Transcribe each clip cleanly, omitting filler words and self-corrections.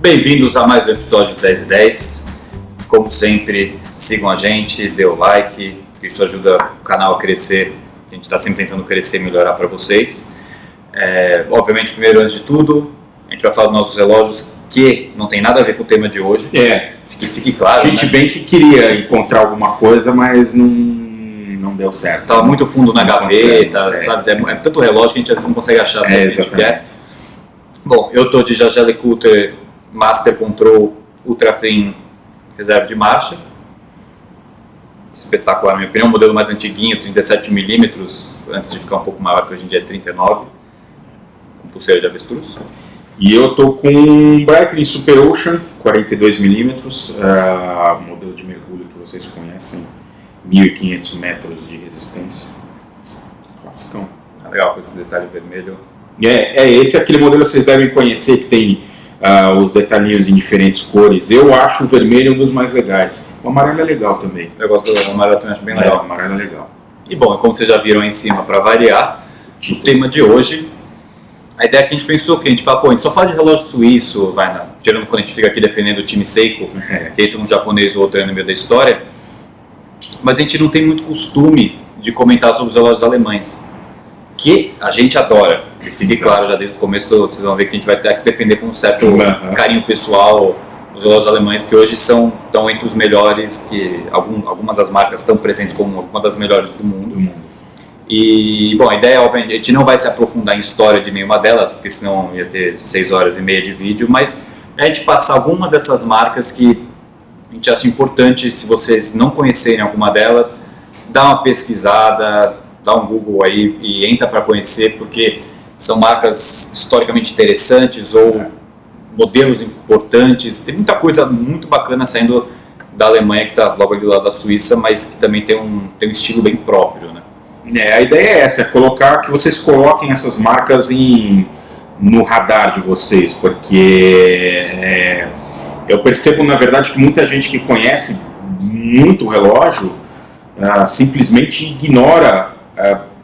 Bem-vindos a mais um episódio do 10 e 10. Como sempre, sigam a gente, dê o like, isso ajuda o canal a crescer. A gente está sempre tentando crescer e melhorar para vocês. Obviamente, primeiro, antes de tudo, a gente vai falar dos nossos relógios, que não tem nada a ver com o tema de hoje. Que fique claro. A gente bem que queria encontrar alguma coisa, mas não deu certo. Estava muito fundo na gaveta, sabe? É tanto relógio que a gente às vezes não consegue achar as coisas que a gente quer. Bom, eu estou de Jaeger LeCoultre Master Control Ultra Thin reserva de marcha. Espetacular, na minha opinião, um modelo mais antiguinho, 37mm, antes de ficar um pouco maior, que hoje em dia é 39, com pulseira de avestruz. E eu tô com um Breitling Super Ocean, 42mm, modelo de mergulho que vocês conhecem, 1.500 metros de resistência, classicão. Legal, com esse detalhe vermelho. Esse é aquele modelo que vocês devem conhecer, que tem os detalhinhos em diferentes cores. Eu acho o vermelho um dos mais legais. O amarelo é legal também. Eu gosto do amarelo, também acho bem legal. O amarelo é legal. E bom, como vocês já viram aí em cima, para variar, o tema de hoje, a ideia que a gente pensou, que a gente fala, a gente só fala de relógio suíço, tirando quando a gente fica aqui defendendo o time Seiko, que entra um japonês ou outro no meio da história, mas a gente não tem muito costume de comentar sobre os relógios alemães, que a gente adora. E fique claro, já desde o começo vocês vão ver que a gente vai ter que defender com um certo carinho pessoal os relógios alemães, que hoje estão entre os melhores, que algumas das marcas estão presentes como uma das melhores do mundo. E, bom, a ideia, obviamente, a gente não vai se aprofundar em história de nenhuma delas, porque senão ia ter 6 horas e meia de vídeo, mas a gente passar alguma dessas marcas que a gente acha importante, se vocês não conhecerem alguma delas, dá uma pesquisada, dá um Google aí e entra para conhecer, porque são marcas historicamente interessantes ou modelos importantes. Tem muita coisa muito bacana saindo da Alemanha, que está logo ali do lado da Suíça, mas que também tem um estilo bem próprio, né? A ideia é essa, que vocês coloquem essas marcas no radar de vocês, porque eu percebo, na verdade, que muita gente que conhece muito o relógio simplesmente ignora,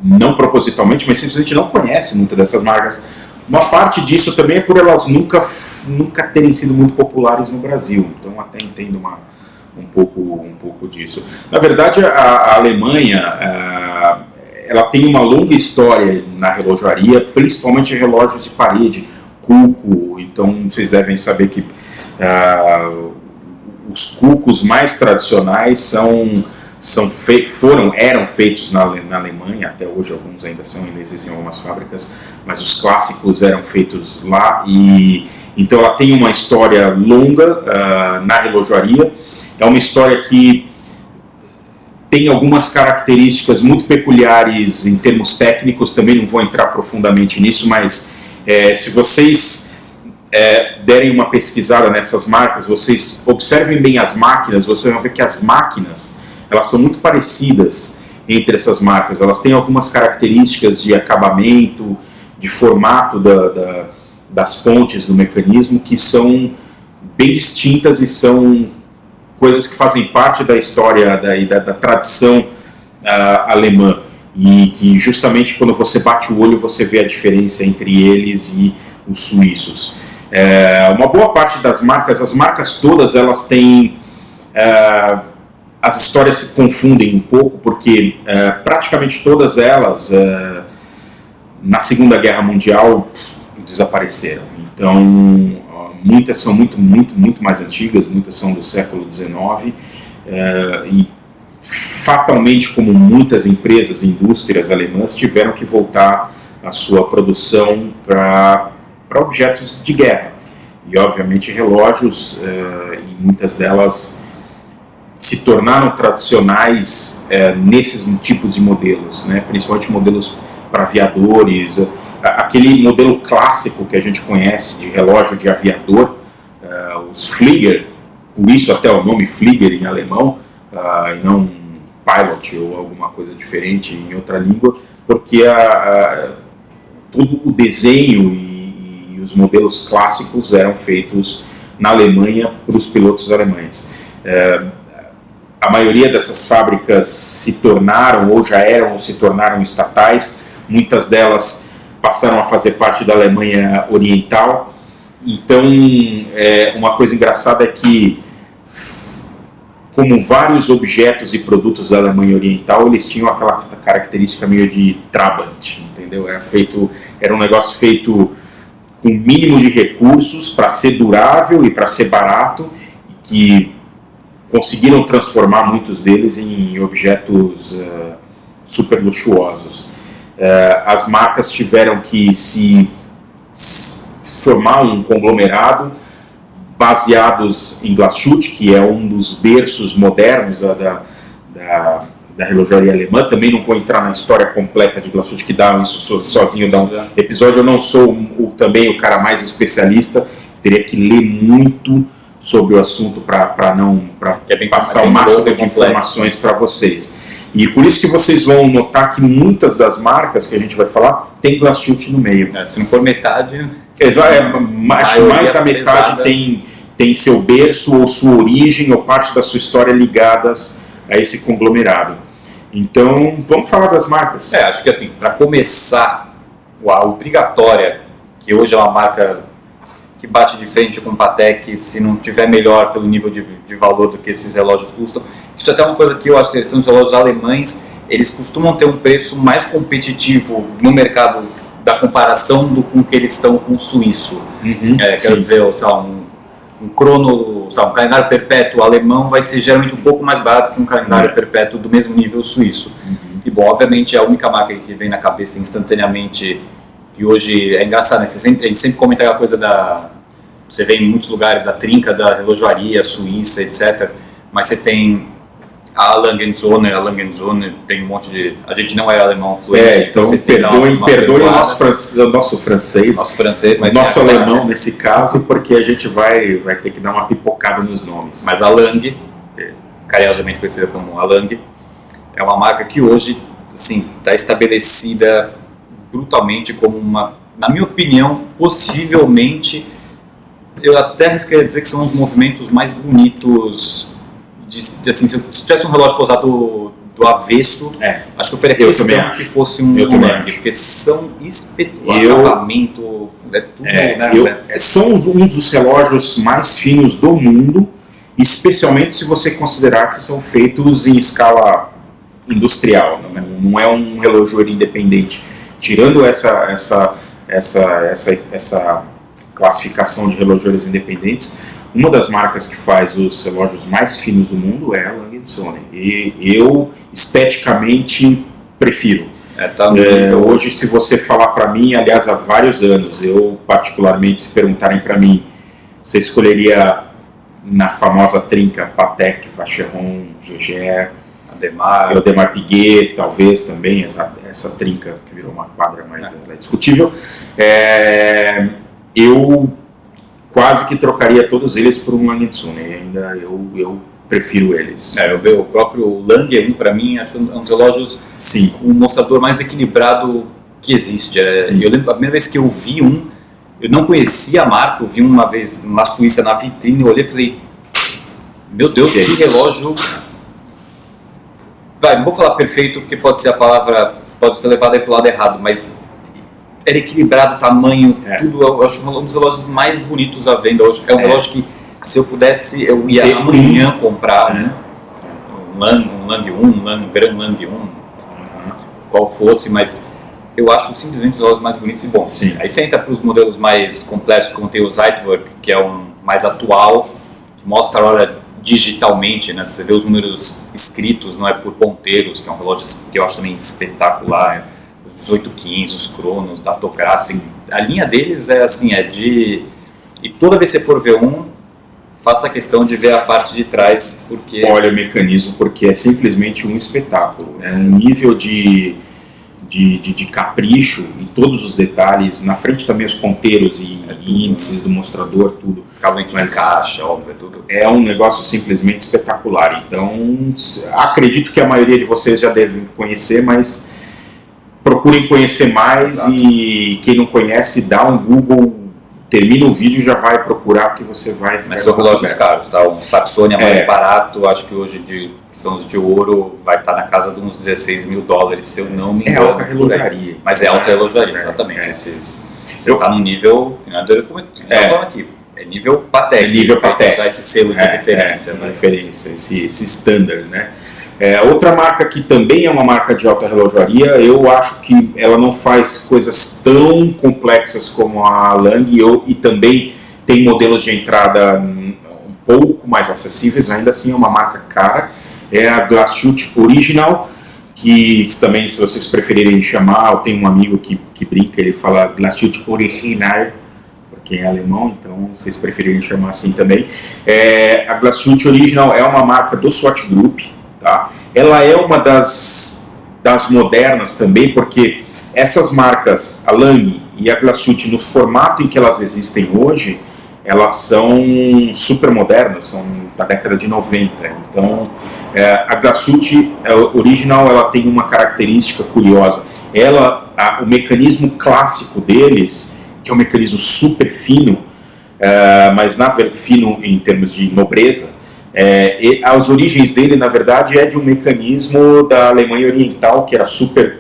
não propositalmente, mas simplesmente não conhece muitas dessas marcas. Uma parte disso também é por elas nunca terem sido muito populares no Brasil, então até entendo um pouco disso. Na verdade, a Alemanha ela tem uma longa história na relojoaria, principalmente relógios de parede, Cuco. Então vocês devem saber que os Cucos mais tradicionais eram feitos na Alemanha, até hoje alguns ainda existem algumas fábricas, mas os clássicos eram feitos lá, e então ela tem uma história longa na relojoaria. É uma história que tem algumas características muito peculiares em termos técnicos, também não vou entrar profundamente nisso, mas se vocês derem uma pesquisada nessas marcas, vocês observem bem as máquinas, vocês vão ver que as máquinas elas são muito parecidas entre essas marcas. Elas têm algumas características de acabamento, de formato das pontes do mecanismo, que são bem distintas e são coisas que fazem parte da história da tradição alemã, e que justamente quando você bate o olho você vê a diferença entre eles e os suíços. Uma boa parte das marcas, as marcas todas, elas têm... as histórias se confundem um pouco, porque praticamente todas elas, na Segunda Guerra Mundial, desapareceram. Então, muitas são muito mais antigas, muitas são do século XIX, e fatalmente, como muitas empresas e indústrias alemãs, tiveram que voltar a sua produção para objetos de guerra. E, obviamente, relógios, e muitas delas se tornaram tradicionais nesses tipos de modelos, né? Principalmente modelos para aviadores, aquele modelo clássico que a gente conhece de relógio de aviador, os Flieger, por isso até o nome Flieger em alemão, e não Pilot ou alguma coisa diferente em outra língua, porque todo o desenho e os modelos clássicos eram feitos na Alemanha para os pilotos alemães. A maioria dessas fábricas se tornaram ou já eram ou se tornaram estatais, muitas delas passaram a fazer parte da Alemanha Oriental, Então, uma coisa engraçada é que, como vários objetos e produtos da Alemanha Oriental, eles tinham aquela característica meio de Trabant, entendeu? Era um negócio feito com o mínimo de recursos para ser durável e para ser barato, e que conseguiram transformar muitos deles em objetos super luxuosos. As marcas tiveram que se formar um conglomerado baseados em Glashütte, que é um dos berços modernos da relojaria alemã. Também não vou entrar na história completa de Glashütte, que dá isso sozinho, dá um episódio. Eu não sou também o cara mais especialista, teria que ler muito sobre o assunto para passar o máximo de informações para vocês. E por isso que vocês vão notar que muitas das marcas que a gente vai falar tem Glashütte no meio. Se não for metade... mais da metade tem seu berço ou sua origem ou parte da sua história ligadas a esse conglomerado. Então, vamos falar das marcas. Acho que assim, para começar, a obrigatória, que hoje é uma marca que bate de frente com o Patek, se não tiver melhor pelo nível de valor do que esses relógios custam. Isso é até uma coisa que eu acho interessante, os relógios alemães, eles costumam ter um preço mais competitivo no mercado da comparação com o que eles estão com o suíço. Quero dizer, um crono, um calendário perpétuo alemão vai ser geralmente um pouco mais barato que um calendário perpétuo do mesmo nível suíço. E bom, obviamente a única marca que vem na cabeça instantaneamente, que hoje é engraçado, né? A gente sempre comenta aquela coisa você vê em muitos lugares a trinca da relojoaria suíça, etc. Mas você tem a Lange & Söhne tem um monte de... A gente não é alemão fluente. Então perdoem o nosso francês, mas nosso alemão nesse caso, porque a gente vai ter que dar uma pipocada nos nomes. Mas a Lange, carinhosamente conhecida como a Lange, é uma marca que hoje está estabelecida brutalmente como na minha opinião, possivelmente, eu até arriscaria dizer que são os movimentos mais bonitos. Se eu tivesse um relógio pousado do avesso, acho que eu faria questão que fosse um Lange, porque são espetaculares, acabamento, tudo. São um dos relógios mais finos do mundo, especialmente se você considerar que são feitos em escala industrial, não é um relojoeiro independente. Tirando essa classificação de relojoeiros independentes, uma das marcas que faz os relógios mais finos do mundo é a Lange & Söhne. E eu, esteticamente, prefiro. Hoje, se você falar para mim, aliás, há vários anos, eu particularmente, se perguntarem para mim, você escolheria na famosa trinca Patek, Vacheron, Jaeger, Audemars Piguet, talvez também, essa trinca que virou uma quadra, mas ela é discutível. Eu quase que trocaria todos eles por um Lange & Söhne, e ainda eu prefiro eles. Eu vejo o próprio Lange 1, para mim, acho um dos relógios com um mostrador mais equilibrado que existe. Eu lembro a primeira vez que eu vi eu não conhecia a marca, eu vi uma vez na Suíça, na vitrine, eu olhei e falei, meu Deus, que relógio... não vou falar perfeito, porque pode ser a palavra, pode ser levada para o lado errado, mas era equilibrado, tamanho, tudo. Eu acho um dos relógios mais bonitos à venda hoje. É um relógio que, se eu pudesse, eu ia amanhã comprar um Lange 1, um Grand Lange 1, qual fosse, mas eu acho simplesmente os relógios mais bonitos e bons. Aí você entra para os modelos mais complexos, como tem o Zeitwerk, que é um mais atual, que mostra a hora digitalmente, né? Você vê os números escritos, não é por ponteiros, que é um relógio que eu acho também espetacular. Os 1815, os cronos, da Datograph, a linha deles e toda vez que você for ver faça a questão de ver a parte de trás, porque... Olha o mecanismo, porque é simplesmente um espetáculo, é um nível de capricho em todos os detalhes, na frente também os ponteiros e índices do mostrador, tudo. Acabamento de caixa, óbvio, tudo. É um negócio simplesmente espetacular, então acredito que a maioria de vocês já devem conhecer, mas procurem conhecer mais. Exato. E quem não conhece, dá um Google, termina o vídeo já vai procurar porque você vai ficar. Mas são relógios caros, tá? Um Saxonia mais barato, acho que hoje que são os de ouro, vai estar na casa de uns 16 mil dólares, se eu não me engano. É alta relojaria. Mas é alta relojaria, exatamente. Você está num nível, como eu estava falando aqui, é nível patético. É nível patético. Usar esse selo de referência. Referência, esse standard, né? Outra marca que também é uma marca de alta relojaria, eu acho que ela não faz coisas tão complexas como a Lange e também tem modelos de entrada um pouco mais acessíveis, ainda assim é uma marca cara, é a Glashütte Original, que também, se vocês preferirem chamar, eu tenho um amigo que brinca, ele fala Glashütte Original, porque é alemão, então vocês preferirem chamar assim também. A Glashütte Original é uma marca do Swatch Group. Tá? Ela é uma das modernas também, porque essas marcas, a Lange e a Glashütte, no formato em que elas existem hoje, elas são super modernas, são da década de 90. Então, a Glashütte Original, ela tem uma característica curiosa. O mecanismo clássico deles, que é um mecanismo super fino, mas fino em termos de nobreza, as origens dele, na verdade, é de um mecanismo da Alemanha Oriental, que era super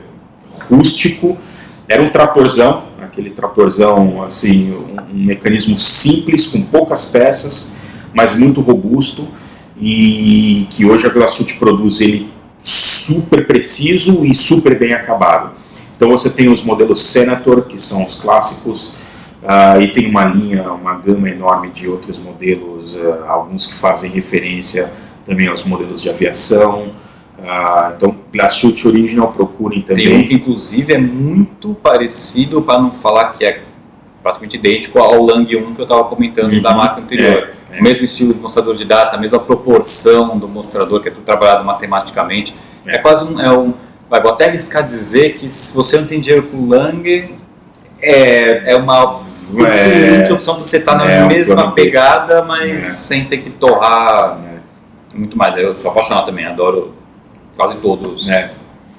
rústico, era um tratorzão, aquele tratorzão, assim, um mecanismo simples, com poucas peças, mas muito robusto, e que hoje a Glashütte produz ele super preciso e super bem acabado. Então você tem os modelos Senator, que são os clássicos, e tem uma gama enorme de outros modelos, alguns que fazem referência também aos modelos de aviação. Então, Glashütte Original, procurem também. Tem um que inclusive é muito parecido, para não falar que é praticamente idêntico ao Lange 1 que eu estava comentando da marca anterior. O mesmo estilo de mostrador de data, a mesma proporção do mostrador, que é tudo trabalhado matematicamente. É quase vou até arriscar dizer que se você não tem dinheiro para o Lange, é uma excelente opção para você estar na mesma pegada, mas sem ter que torrar muito mais. Eu sou apaixonado também, adoro quase todos.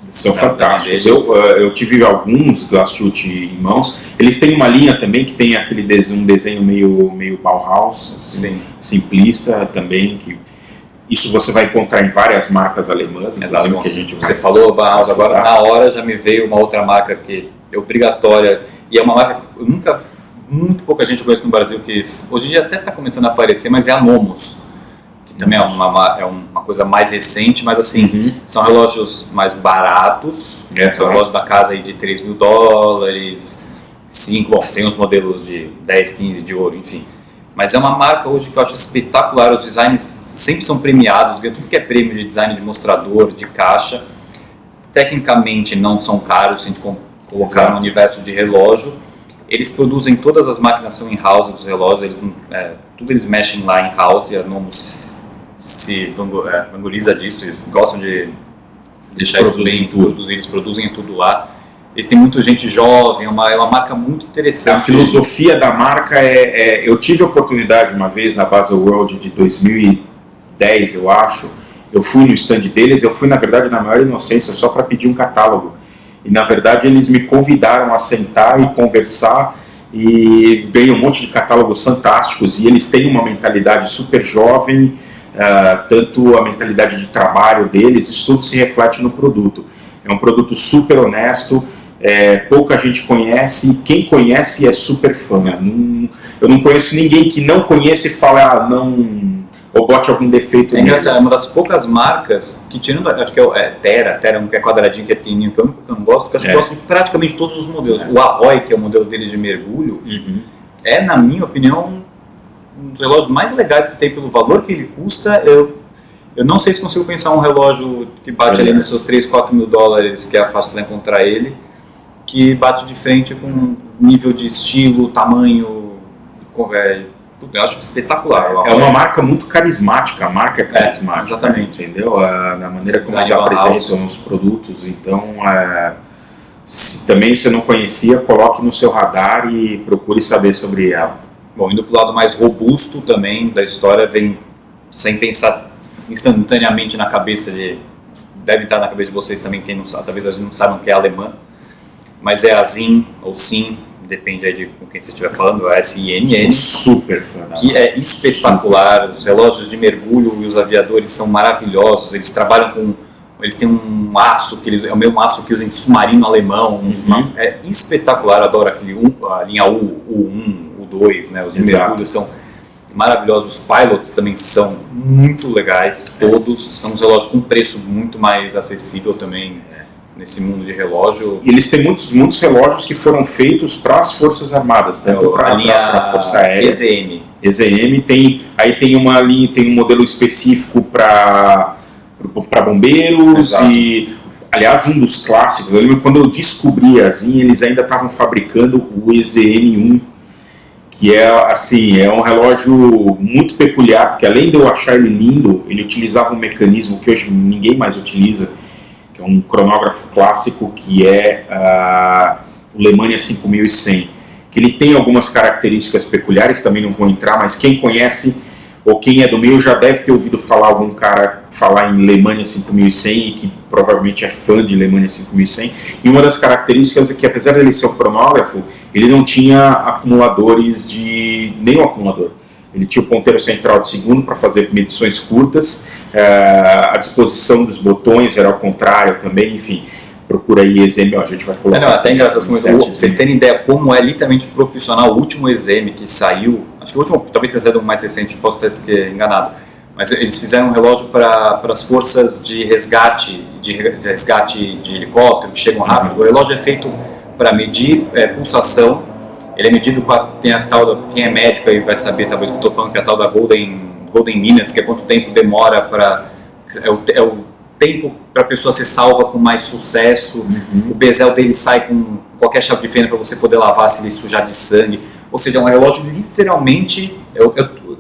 São fantásticos. Eu tive alguns Glashütte em mãos. Eles têm uma linha também que tem um desenho meio Bauhaus, assim, simplista também, que isso você vai encontrar em várias marcas alemãs. Exato. Que a gente você falou Bauhaus, agora na hora já me veio uma outra marca que é obrigatória, e é uma marca que muito pouca gente conhece no Brasil, que hoje em dia até está começando a aparecer, mas é a Nomos, que também é uma coisa mais recente, mas assim, são relógios mais baratos, são relógios da casa aí de 3 mil dólares, 5, bom, tem os modelos de 10, 15 de ouro, enfim. Mas é uma marca hoje que eu acho espetacular, os designs sempre são premiados, ganha tudo que é prêmio de design de mostrador, de caixa. Tecnicamente não são caros, se a gente colocar no universo de relógio. Eles produzem, todas as máquinas são in-house dos relógios, tudo eles mexem lá in-house, e a Nomos se vangoriza disso, eles gostam de deixar isso bem produzido, eles produzem tudo lá. Eles têm muita gente jovem, é uma marca muito interessante. A filosofia da marca eu tive a oportunidade uma vez na Basel World de 2010, eu acho, eu fui no stand deles, eu fui na verdade na maior inocência só para pedir um catálogo. E na verdade eles me convidaram a sentar e conversar, e ganhei um monte de catálogos fantásticos, e eles têm uma mentalidade super jovem, tanto a mentalidade de trabalho deles, isso tudo se reflete no produto. É um produto super honesto, pouca gente conhece, e quem conhece é super fã. Eu não conheço ninguém que não conheça e fala, ou bote algum defeito neles. É uma das poucas marcas que, tirando, acho que é Terra, um que é quadradinho, que é pequenininho, que é o único que eu não gosto, que eu acho que eu gosto de praticamente todos os modelos. O Ahoy, que é o modelo dele de mergulho, na minha opinião, um dos relógios mais legais que tem pelo valor que ele custa. Eu não sei se consigo pensar um relógio que bate ali nos seus 3, 4 mil dólares, que é fácil de encontrar ele, que bate de frente com nível de estilo, tamanho, eu acho espetacular. É uma marca muito carismática, a marca é carismática. Exatamente. Entendeu? Na maneira como eles apresentam os produtos. Então, se também você não conhecia, coloque no seu radar e procure saber sobre ela. Bom, indo para o lado mais robusto também da história, vem sem pensar instantaneamente na cabeça deve estar na cabeça de vocês também, quem não sabe, talvez eles não saibam que é alemã, mas é a Sinn, ou Sinn, depende aí de com quem você estiver falando, a SINN, super fã, que é espetacular. Os relógios de mergulho e os aviadores são maravilhosos. Eles trabalham com, eles têm um aço é o mesmo aço que usam em submarino alemão. É espetacular. Adoro aquele a linha U1, U2, né? Os de mergulho são maravilhosos. Os pilots também são muito legais. Todos são uns relógios com preço muito mais acessível também. Nesse mundo de relógio. E eles têm muitos relógios que foram feitos para as Forças Armadas, tanto para a Força Aérea. EZM tem uma linha, tem um modelo específico para bombeiros. Exato. E aliás, um dos clássicos, eu lembro quando eu descobri a ZIN, eles ainda estavam fabricando o EZM1, que é um relógio muito peculiar, porque além de eu achar ele lindo, ele utilizava um mecanismo que hoje ninguém mais utiliza, que é um cronógrafo clássico, que é o Lemania 5100, que ele tem algumas características peculiares, também não vou entrar, mas quem conhece ou quem é do meio já deve ter ouvido falar algum cara falar em Lemania 5100 e que provavelmente é fã de Lemania 5100, e uma das características é que apesar de ele ser um cronógrafo, ele não tinha acumuladores nenhum acumulador. Ele tinha o ponteiro central de segundo para fazer medições curtas, a disposição dos botões era ao contrário também, enfim, procura aí EZM, a gente vai colocar. Até engraçado, vocês terem ideia como é literalmente profissional o último EZM que saiu, acho que o último, talvez seja o mais recente, posso ter enganado, mas eles fizeram um relógio para as forças de resgate de helicóptero, que chegam rápido. O relógio é feito para medir pulsação. Ele é medido com tem a tal da, quem é médico aí vai saber, talvez que eu estou falando, que é a tal da Golden Minutes, que é quanto tempo demora para... É o tempo para a pessoa ser salva com mais sucesso. O bezel dele sai com qualquer chave de fenda para você poder lavar se ele sujar de sangue. Ou seja, é um relógio literalmente... Eu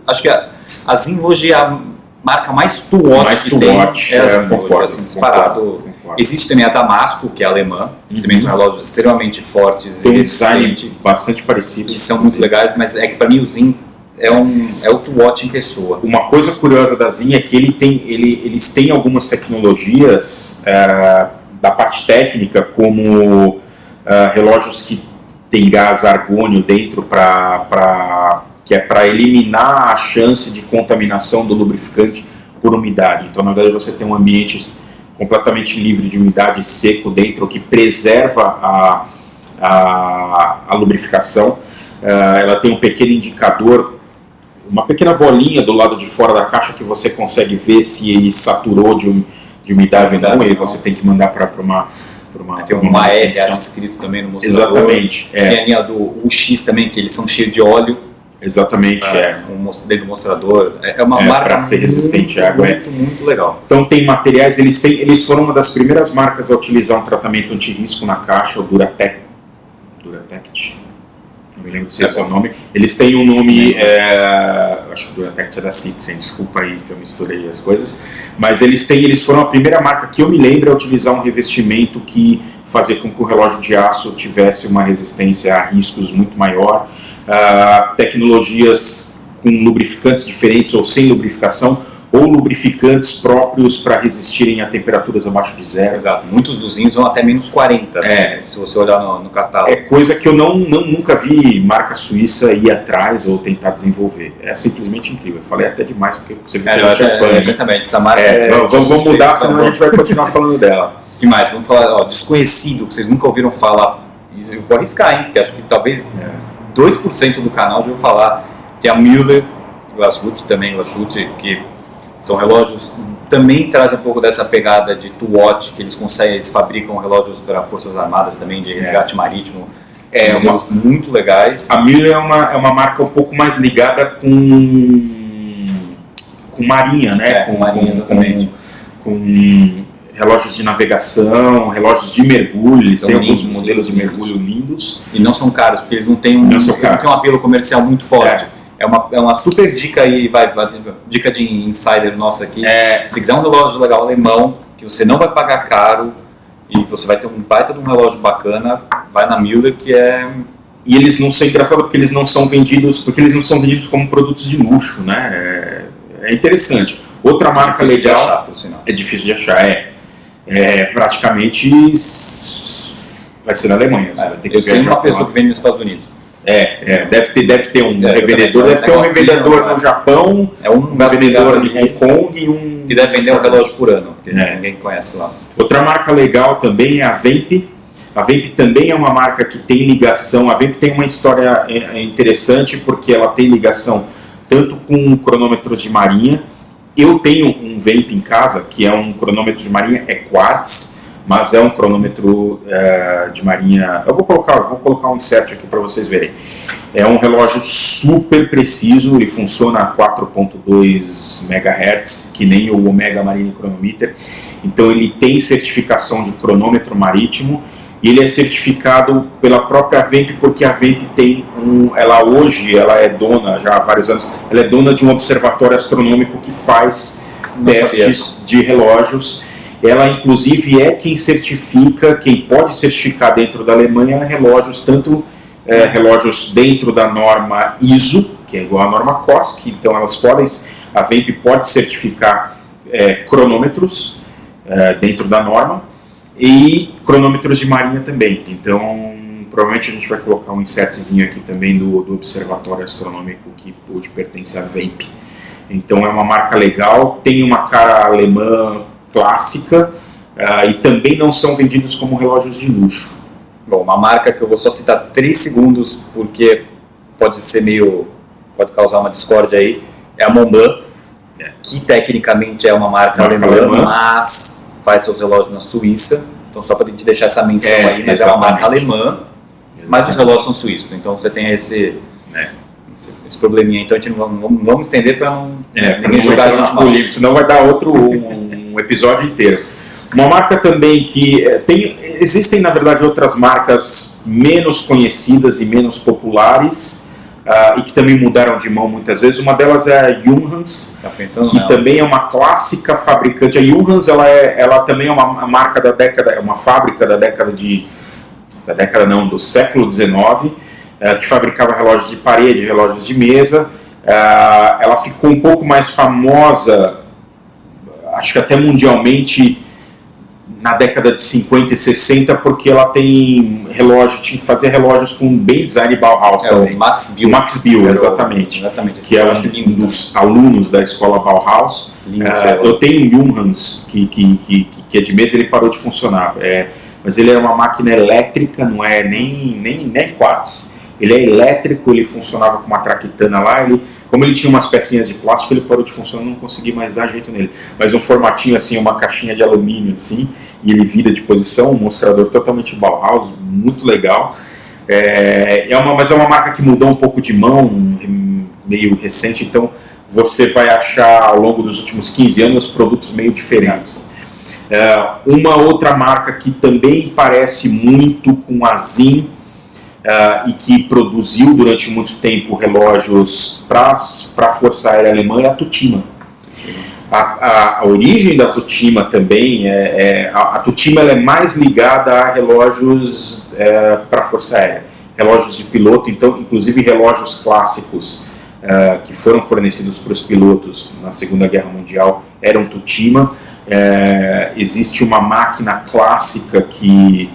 acho que a ZIN hoje é a marca mais to-watch que tem. Assim, disparado. Concordo. Existe também a Damasco, que é alemã, também são relógios extremamente fortes. Tem um design bastante parecido. Que são muito legais, mas é que para mim o ZIN é o to-watch em pessoa. Uma coisa curiosa da ZIN é que eles têm algumas tecnologias da parte técnica, como relógios que tem gás argônio dentro que é para eliminar a chance de contaminação do lubrificante por umidade. Então, na verdade, você tem um ambiente completamente livre de umidade, seco dentro, que preserva a lubrificação. Ela tem um pequeno indicador, uma pequena bolinha do lado de fora da caixa que você consegue ver se ele saturou de umidade ou não, e aí você tem que mandar para uma... Tem uma R escrito também no mostrador. Exatamente. Tem a linha do UX também, que eles são cheios de óleo. Exatamente, dentro do mostrador. É uma marca para ser resistente à água. Muito legal. Então tem materiais, eles foram uma das primeiras marcas a utilizar um tratamento anti-risco na caixa, o Duratect, não me lembro se esse é o nome. Eles têm um nome, acho que o Duratect é da Citizen, desculpa aí que eu misturei as coisas, mas eles foram a primeira marca que eu me lembro a utilizar um revestimento que fazia com que o relógio de aço tivesse uma resistência a riscos muito maior, tecnologias com lubrificantes diferentes ou sem lubrificação, ou lubrificantes próprios para resistirem a temperaturas abaixo de zero. Exato, muitos dos ZINs vão até menos 40, se você olhar no catálogo. É coisa que eu nunca vi marca suíça ir atrás ou tentar desenvolver. É simplesmente incrível. Eu falei até demais, porque você viu que a gente é fã. Exatamente, essa marca vamos mudar, senão a gente vai continuar falando dela. O que mais? Vamos falar, desconhecido, que vocês nunca ouviram falar. Eu vou arriscar, hein? Porque acho que talvez 2% do canal já vou falar. Tem a Müller, Glashütte também, que são relógios, também trazem um pouco dessa pegada de to-watch, que eles fabricam relógios para Forças Armadas também, de resgate marítimo. Modelos muito legais. A Müller é uma marca um pouco mais ligada com marinha, né? Com marinha, exatamente. Com relógios de navegação, relógios de mergulho, eles têm alguns modelos de mergulho lindos. E não são caros, porque eles não têm um apelo comercial muito forte. É uma super dica aí, dica de insider nossa aqui. Se quiser um relógio legal alemão, que você não vai pagar caro, e você vai ter um baita de um relógio bacana, vai na Müller, que é... E eles não são engraçados porque eles não são vendidos como produtos de luxo, né? É interessante. Outra marca legal... Por sinal. É difícil de achar, praticamente vai ser na Alemanha. Você vai ter que eu sei uma viajar pessoa pra lá. que vende nos Estados Unidos. Deve ter um revendedor, deve ter um revendedor no Japão, um revendedor em Hong Kong e um... Que deve vender um relógio por ano, porque ninguém conhece lá. Outra marca legal também é a Vemp. A Vemp também é uma marca que tem ligação. A Vemp tem uma história interessante porque ela tem ligação tanto com cronômetros de marinha. Eu tenho um Vemp em casa, que é um cronômetro de marinha, é quartz, mas é um cronômetro de marinha. Eu vou colocar um insert aqui para vocês verem. É um relógio super preciso, ele funciona a 4.2 MHz, que nem o Omega Marine Chronometer. Então ele tem certificação de cronômetro marítimo e ele é certificado pela própria Vemp, porque a Vemp tem ela é dona, já há vários anos, ela é dona de um observatório astronômico que faz testes de relógios. Ela, inclusive, é quem certifica, quem pode certificar dentro da Alemanha relógios, tanto relógios dentro da norma ISO, que é igual à norma COSC, então a Vemp pode certificar cronômetros dentro da norma e cronômetros de marinha também. Então, provavelmente a gente vai colocar um insertzinho aqui também do Observatório Astronômico que hoje pertence à Vemp. Então é uma marca legal, tem uma cara alemã clássica e também não são vendidos como relógios de luxo. Bom, uma marca que eu vou só citar 3 segundos porque pode causar uma discórdia aí, é a Montblanc, que tecnicamente é uma marca alemã, mas faz seus relógios na Suíça. Então só para a gente deixar essa menção aí, mas é uma marca alemã, mas os relógios são suíços. Então você tem esse probleminha. Então a gente não vamos estender para ninguém jogar a gente mal. Senão vai dar um episódio inteiro. Uma marca também que existem na verdade outras marcas menos conhecidas e menos populares e que também mudaram de mão muitas vezes. Uma delas é a Junghans, que também é uma clássica fabricante. A Junghans ela também é uma marca da década, é uma fábrica do século XIX, que fabricava relógios de parede, relógios de mesa. Ela ficou um pouco mais famosa, acho que até mundialmente, na década de 50 e 60, porque ela tem fazia relógios com bem design Bauhaus também. O Max Bill. O Max Bill, exatamente. Que é um dos alunos da escola Bauhaus. Eu tenho um Junghans, que é de mesa, ele parou de funcionar. Mas ele é uma máquina elétrica, não é nem quartz. Ele é elétrico, ele funcionava com uma traquitana lá, como ele tinha umas pecinhas de plástico, ele parou de funcionar, não consegui mais dar jeito nele. Mas um formatinho assim, uma caixinha de alumínio assim, e ele vira de posição, um mostrador totalmente Bauhaus, muito legal. Mas é uma marca que mudou um pouco de mão, meio recente, então você vai achar ao longo dos últimos 15 anos produtos meio diferentes. Uma outra marca que também parece muito com a Zin, e que produziu durante muito tempo relógios para a Força Aérea Alemã é a Tutima. A origem da Tutima também a Tutima ela é mais ligada a relógios para a Força Aérea, relógios de piloto, então inclusive relógios clássicos que foram fornecidos para os pilotos na Segunda Guerra Mundial eram Tutima. Existe uma máquina clássica que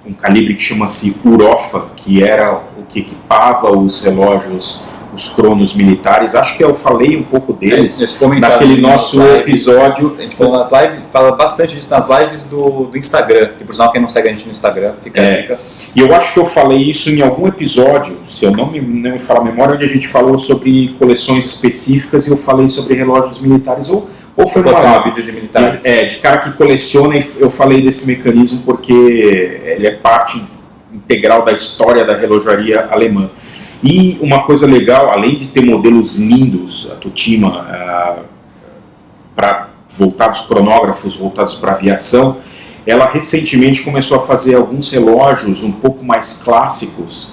um calibre que chama-se Urofa, que era o que equipava os relógios, os cronos militares. Acho que eu falei um pouco deles naquele nosso episódio. A gente falou nas lives, fala bastante disso nas lives do Instagram, que por sinal quem não segue a gente no Instagram, fica a dica. E eu acho que eu falei isso em algum episódio, se eu não me falo a memória, onde a gente falou sobre coleções específicas e eu falei sobre relógios militares, ou foi um vídeo de militares. De cara que coleciona, e eu falei desse mecanismo porque ele é parte integral da história da relojaria alemã. E uma coisa legal, além de ter modelos lindos, a Tutima, voltados cronógrafos, voltados para aviação, ela recentemente começou a fazer alguns relógios um pouco mais clássicos,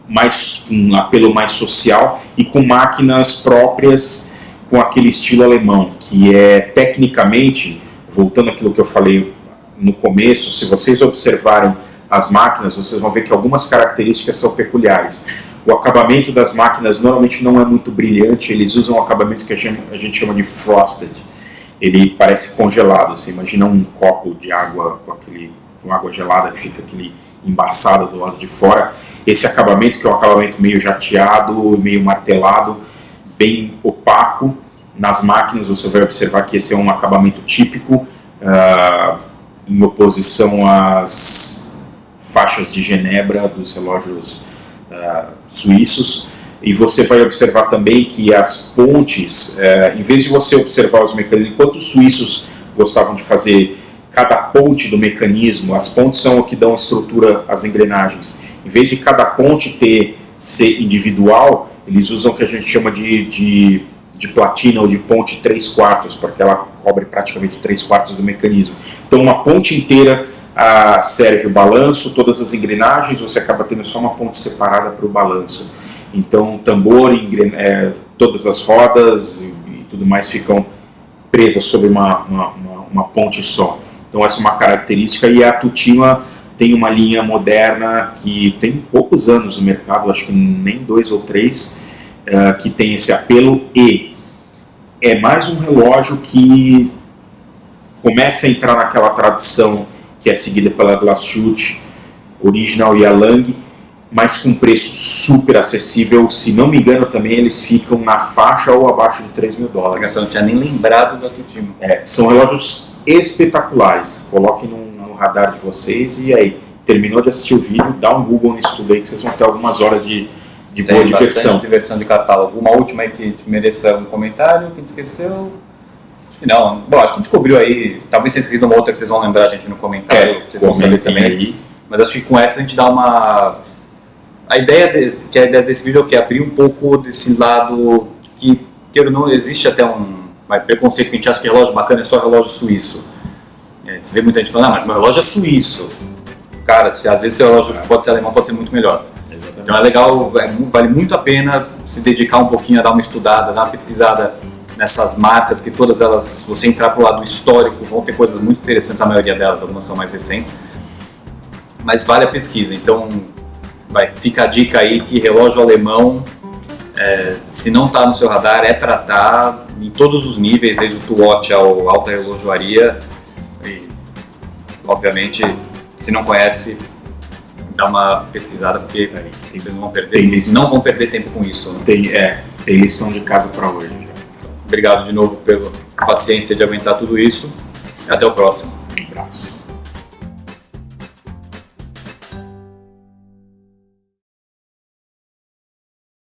com um apelo mais social e com máquinas próprias, com aquele estilo alemão, que é tecnicamente, voltando àquilo que eu falei no começo, se vocês observarem as máquinas, vocês vão ver que algumas características são peculiares. O acabamento das máquinas normalmente não é muito brilhante, eles usam um acabamento que a gente chama de frosted. ele parece congelado. Você imagina um copo de água com água gelada que fica aquele embaçado do lado de fora. Esse acabamento, que é um acabamento meio jateado, meio martelado, bem opaco. Nas máquinas você vai observar que esse é um acabamento típico, em oposição às faixas de Genebra dos relógios suíços. E você vai observar também que as pontes, em vez de você observar os mecanismos, enquanto os suíços gostavam de fazer cada ponte do mecanismo, as pontes são o que dão estrutura às engrenagens. Em vez de cada ponte ser individual, eles usam o que a gente chama de platina ou de ponte 3/4, porque ela cobre praticamente 3/4 do mecanismo. Então uma ponte inteira serve o balanço, todas as engrenagens, você acaba tendo só uma ponte separada para o balanço. Então tambor, todas as rodas e tudo mais ficam presas sobre uma ponte só. Então essa é uma característica, e a Tutima tem uma linha moderna que tem poucos anos no mercado, acho que nem 2 ou 3, que tem esse apelo, e é mais um relógio que começa a entrar naquela tradição que é seguida pela Glashütte, Original e a Lange, mas com preço super acessível. Se não me engano também eles ficam na faixa ou abaixo de $3.000. Eu não tinha nem lembrado da Tutima. São relógios espetaculares, coloquem no radar de vocês. E aí, terminou de assistir o vídeo, dá um Google nisso tudo aí que vocês vão ter algumas horas de boa diversão. Diversão de catálogo. Uma última aí que mereça um comentário, que a gente esqueceu? Acho que não. Bom, acho que a gente descobriu aí, talvez tenha esquecido uma outra que vocês vão lembrar a gente no comentário, vocês vão saber também. Aí. Mas acho que com essa a gente dá uma... A ideia desse vídeo é o quê? Abrir um pouco desse lado que não existe até um preconceito que a gente acha que relógio bacana é só relógio suíço. Você vê muita gente falando, mas meu relógio é suíço. Cara, às vezes seu relógio pode ser alemão, pode ser muito melhor. Exatamente. Então é legal, vale muito a pena se dedicar um pouquinho a dar uma estudada, dar uma pesquisada nessas marcas, que todas elas, se você entrar para o lado histórico, vão ter coisas muito interessantes, a maioria delas, algumas são mais recentes. Mas vale a pesquisa, então fica a dica aí que relógio alemão, se não está no seu radar, é para estar em todos os níveis, desde o Two-Watch ao alta relojoaria. E, obviamente, se não conhece, dá uma pesquisada, porque não vão perder tempo com isso. Né? Tem lição de casa para hoje. Obrigado de novo pela paciência de aguentar tudo isso. Até o próximo. Um abraço.